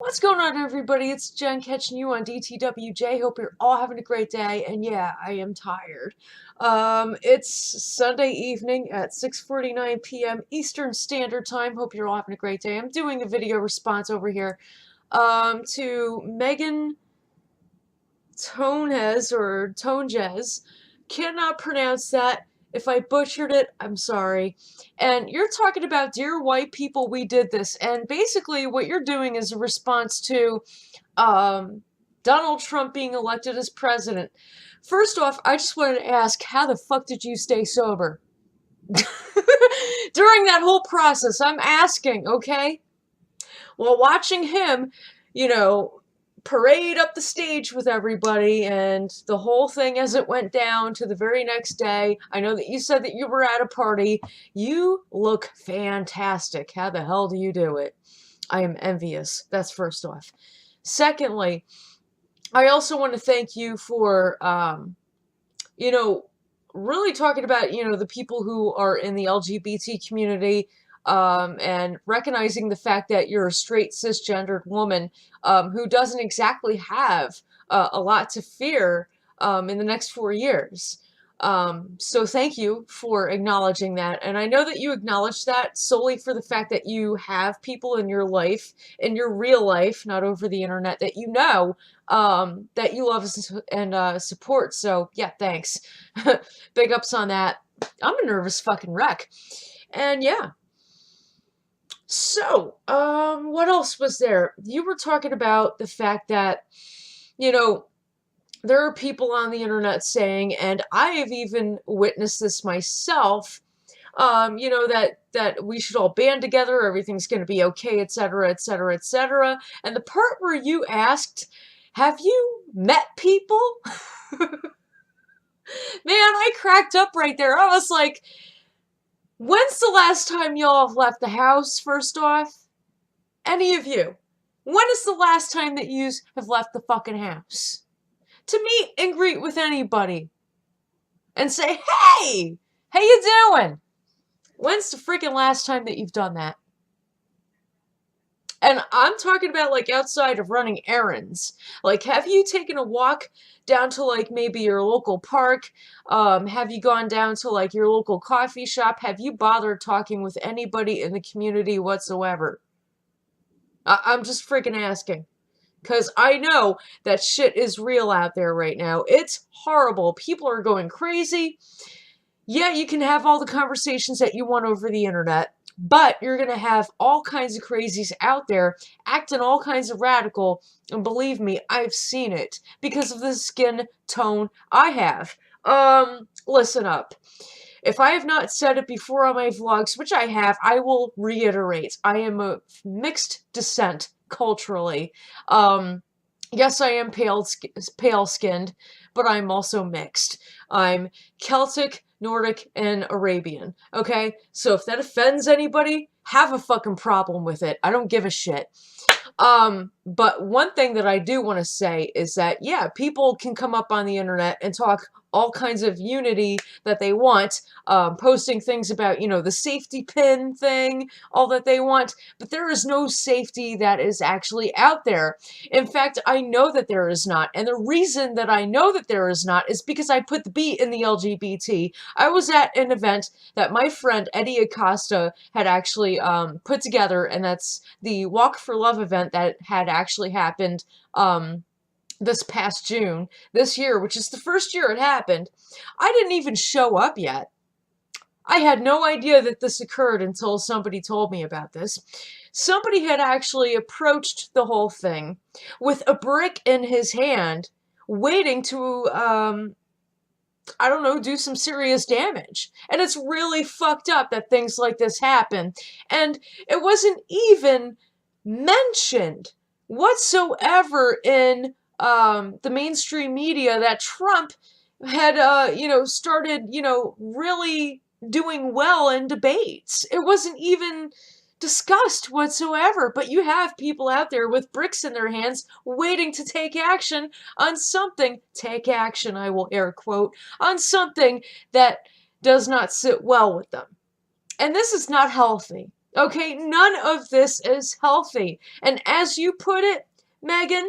What's going on, everybody? It's Jen catching you on DTWJ. Hope you're all having a great day. And yeah, I am tired. It's Sunday evening at 6:49 p.m. Eastern Standard Time. Hope you're all having a great day. I'm doing a video response over here to Meghan Tonjes. Cannot pronounce that. If I butchered it, I'm sorry. And you're talking about, dear white people, we did this. And basically what you're doing is a response to Donald Trump being elected as president. First off, I just wanted to ask, how the fuck did you stay sober? During that whole process, I'm asking, okay? Well, watching him, parade up the stage with everybody and the whole thing as it went down to the very next day. I know that you said that you were at a party. You look fantastic. How the hell do you do it? I am envious. That's first off. Secondly, I also want to thank you for, really talking about, the people who are in the LGBT community, and recognizing the fact that you're a straight cisgendered woman who doesn't exactly have a lot to fear in the next 4 years. So thank you for acknowledging that. And I know that you acknowledge that solely for the fact that you have people in your life, in your real life, not over the internet, that you know that you love and support. So yeah, thanks. Big ups on that. I'm a nervous fucking wreck. And yeah. So, what else was there? You were talking about the fact that, there are people on the internet saying, and I have even witnessed this myself, that we should all band together, everything's going to be okay, etc., etc., etc. And the part where you asked, have you met people? Man, I cracked up right there. I was like, when's the last time y'all have left the house, first off? Any of you? When is the last time that you have left the fucking house? To meet and greet with anybody. And say, hey! How you doing? When's the freaking last time that you've done that? And I'm talking about, like, outside of running errands. Like, have you taken a walk down to, like, maybe your local park? Have you gone down to, like, your local coffee shop? Have you bothered talking with anybody in the community whatsoever? I'm just freaking asking. Because I know that shit is real out there right now. It's horrible. People are going crazy. Yeah, you can have all the conversations that you want over the internet, but you're going to have all kinds of crazies out there acting all kinds of radical. And believe me, I've seen it because of the skin tone I have. Listen up. If I have not said it before on my vlogs, which I have, I will reiterate. I am a mixed descent culturally. Yes, I am pale-skinned, but I'm also mixed. I'm Celtic, Nordic, and Arabian. Okay? So if that offends anybody, have a fucking problem with it. I don't give a shit. But one thing that I do want to say is that, yeah, people can come up on the internet and talk all kinds of unity that they want, posting things about, the safety pin thing, all that they want, but there is no safety that is actually out there. In fact, I know that there is not, and the reason that I know that there is not is because I put the B in the LGBT. I was at an event that my friend Eddie Acosta had actually put together, and that's the Walk for Love event that had actually happened this past June, this year, which is the first year it happened. I didn't even show up yet. I had no idea that this occurred until somebody told me about this. Somebody had actually approached the whole thing with a brick in his hand, waiting to, I don't know, do some serious damage. And it's really fucked up that things like this happen. And it wasn't even mentioned whatsoever in the mainstream media that Trump had, started, really doing well in debates. It wasn't even discussed whatsoever, but you have people out there with bricks in their hands waiting to take action on something, take action, I will air quote, on something that does not sit well with them. And this is not healthy. Okay, none of this is healthy. And as you put it, Meghan,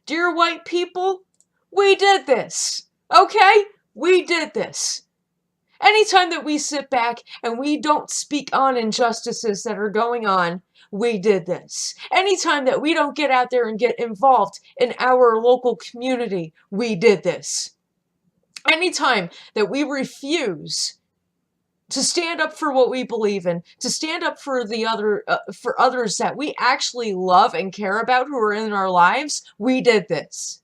dear white people, we did this. Okay? We did this. Anytime that we sit back and we don't speak on injustices that are going on, we did this. Anytime that we don't get out there and get involved in our local community, we did this. Anytime that we refuse to stand up for what we believe in, to stand up for for others that we actually love and care about who are in our lives, we did this.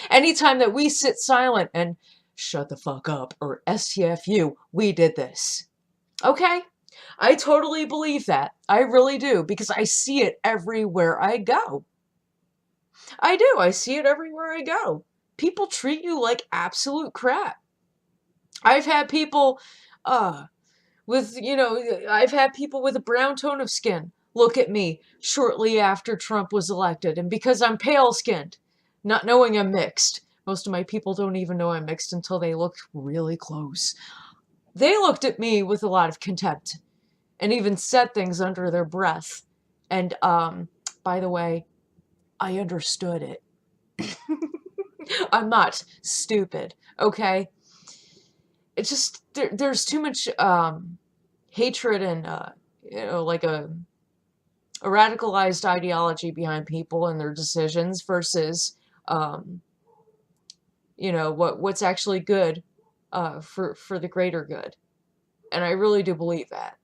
Anytime that we sit silent and shut the fuck up or STFU, we did this. Okay? I totally believe that. I really do, because I see it everywhere I go. I do. I see it everywhere I go. People treat you like absolute crap. I've had people I've had people with a brown tone of skin look at me shortly after Trump was elected, and because I'm pale skinned, not knowing I'm mixed. Most of my people don't even know I'm mixed until they look really close. They looked at me with a lot of contempt and even said things under their breath. And by the way, I understood it. I'm not stupid, okay? It's just there's too much hatred and like a radicalized ideology behind people and their decisions versus what's actually good for the greater good. And I really do believe that.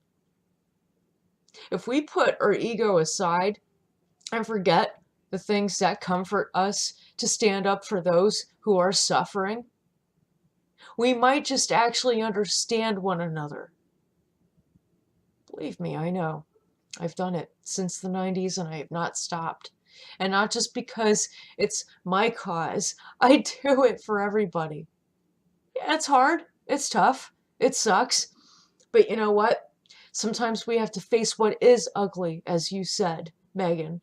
If we put our ego aside and forget the things that comfort us to stand up for those who are suffering, we might just actually understand one another. Believe me, I know. I've done it since the 90s and I have not stopped. And not just because it's my cause. I do it for everybody. Yeah, it's hard. It's tough. It sucks. But you know what? Sometimes we have to face what is ugly, as you said, Meghan.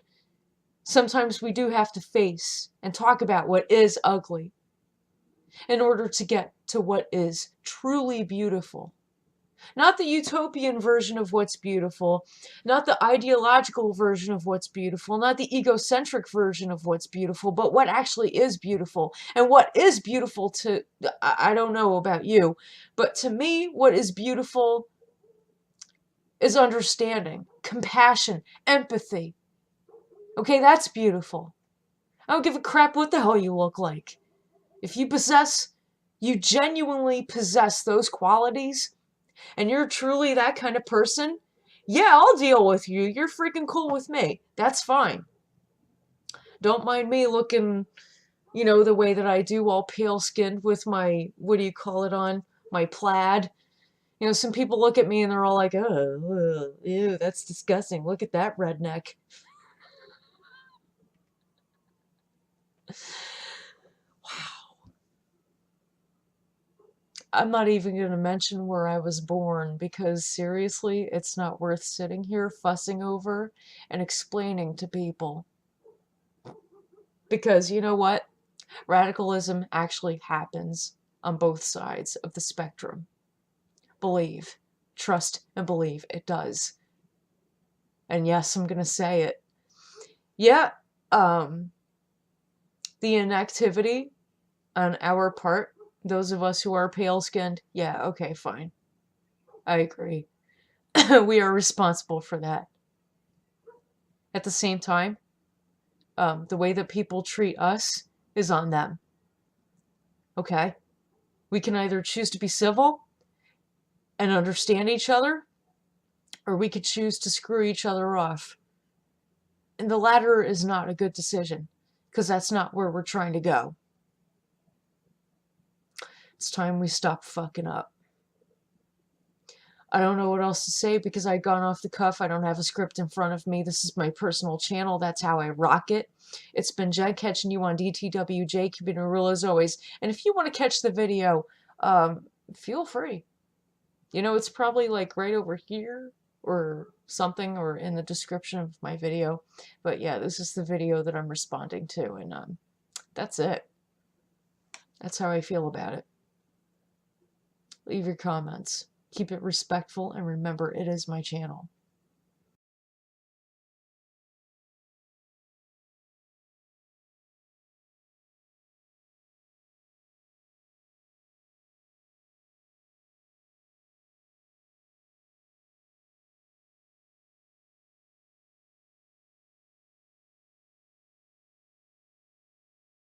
Sometimes we do have to face and talk about what is ugly in order to get to what is truly beautiful. Not the utopian version of what's beautiful, not the ideological version of what's beautiful, not the egocentric version of what's beautiful, but what actually is beautiful. And what is beautiful to, I don't know about you, but to me, what is beautiful is understanding, compassion, empathy. Okay, that's beautiful. I don't give a crap what the hell you look like. If you genuinely possess those qualities, and you're truly that kind of person, yeah, I'll deal with you. You're freaking cool with me. That's fine. Don't mind me looking, the way that I do, all pale skinned with my, what do you call it on? My plaid. Some people look at me and they're all like, oh, ew, that's disgusting. Look at that redneck. Wow. I'm not even going to mention where I was born because seriously, it's not worth sitting here fussing over and explaining to people. Because you know what? Radicalism actually happens on both sides of the spectrum. Believe. Trust and believe. It does. And yes, I'm going to say it. Yeah, the inactivity on our part, those of us who are pale-skinned, yeah, okay, fine. I agree. We are responsible for that. At the same time, the way that people treat us is on them. Okay? We can either choose to be civil and understand each other, or we could choose to screw each other off. And the latter is not a good decision, because that's not where we're trying to go. It's time we stop fucking up. I don't know what else to say because I've gone off the cuff. I don't have a script in front of me. This is my personal channel. That's how I rock it. It's been Jen catching you on DTWJ, keeping it real as always. And if you want to catch the video, feel free. It's probably like right over here or something, or in the description of my video. But yeah, this is the video that I'm responding to, and that's it. That's how I feel about it. Leave your comments. Keep it respectful and remember it is my channel.